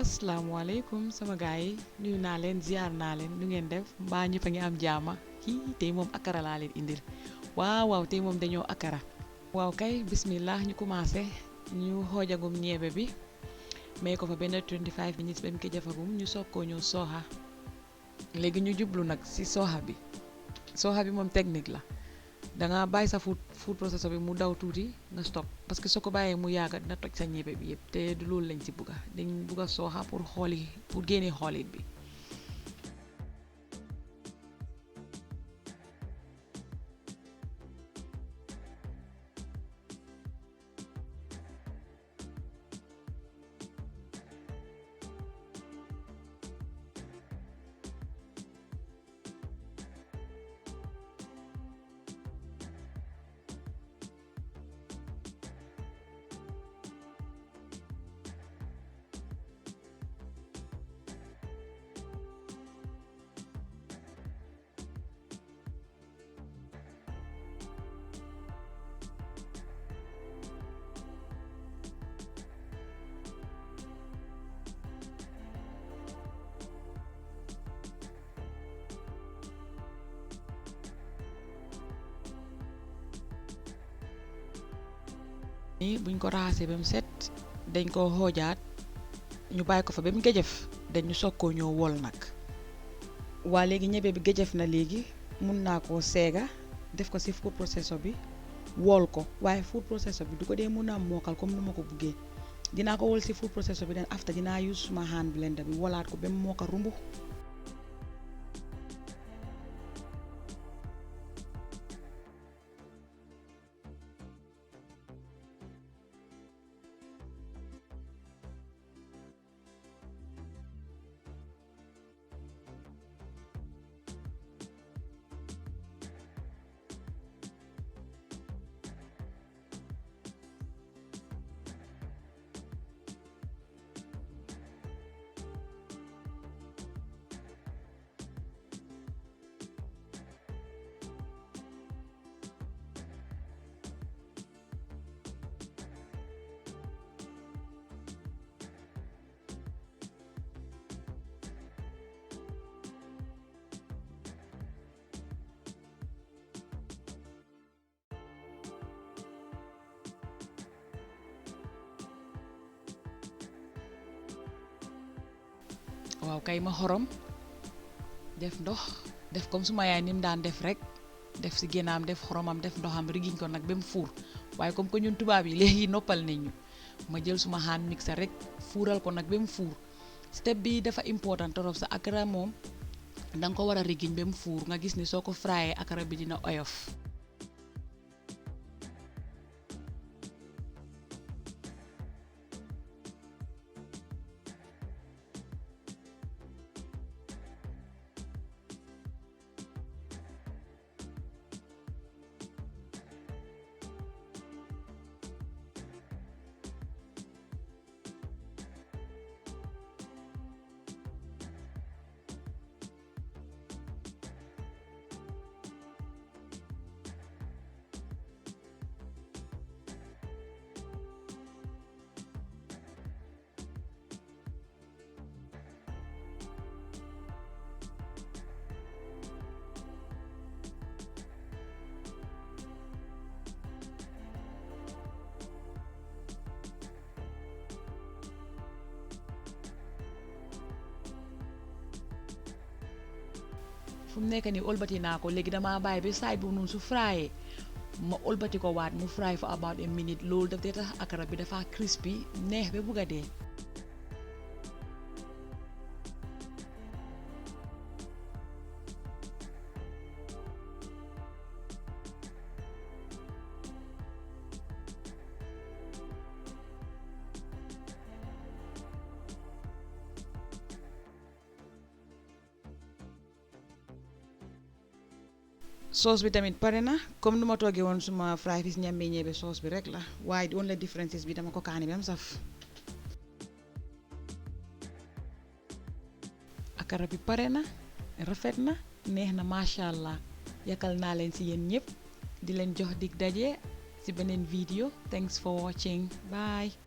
asalaamaaleykum sama gaay yi nuyu naa leen ziar naa leen nu ngeen def mbaa ñëpp a ngi am jaama tey moom akara laa leen indil waaw tey moom dañoo akara waaw kay bismillah ñu commencé ñu xoojagum ñeebe bi may ko fa benn 25 minutes ba mu ko jafagum ñu soog koo ñëw sooxa léegi ñu jublu nag ci sooxa bi moom technique la danga bàyyi sa food processor bi mu daw tuuti nga stop parce que soo ko bàyyee mu yàgga dina toj sa ñebe bi yëpp te du loolu lañ ci bugga dañ bugga sooxa pour génne xoolit bi ni buñ ko raxasee ba mu set dañ ko xoojaat ñu bàyyi ko fa ba mu géjëf dañu soog koo ñëw wol nag waa léegi ñebe bi géjëf na léegi mun naa koo seega def ko ci food processor bi wol ko waaye food processor bi du ko dee mun a mookal comme nu ma ko buggee dinaa ko wol ci food processor bi den after dinaa use suma hand blender bi wolaat ko ba mu mookal rumbu waaw kay ma xorom def ndox def comme suma yaay ni mu daan def rek def ci génnaam def xoromam def ndoxam rigiñ ko nag ba mu fuur waaye comme que ñun tubaab yi léegi noppal nañ ñu ma jël suma hand mixer rek fuural ko nag ba mu fuur step bi dafa important torop sa akara moom danga ko war a rigiñ ba mu fuur nga gis ni soo ko frayé akara bi dina oyof fu mu nekk nii olbati naa ko léegi dama bàyyi ba saay bu noonu su frayé ma olbati ko waat mu fry for about a minute loolu daf dee tax akara bi dafa crispy neex ba bugg a dee sauce bi tamit pare na comme nu ma toggee woon suma fry fish ñambi ñebe sauce bi rek la waaye di only differences bi dama ko kaani ba mu saf akara bi pare na rafet na neex na macha allah yakal naa leen ci yéen ñëpp di leen jox dig daje ci beneen video. Thanks for watching. Bye.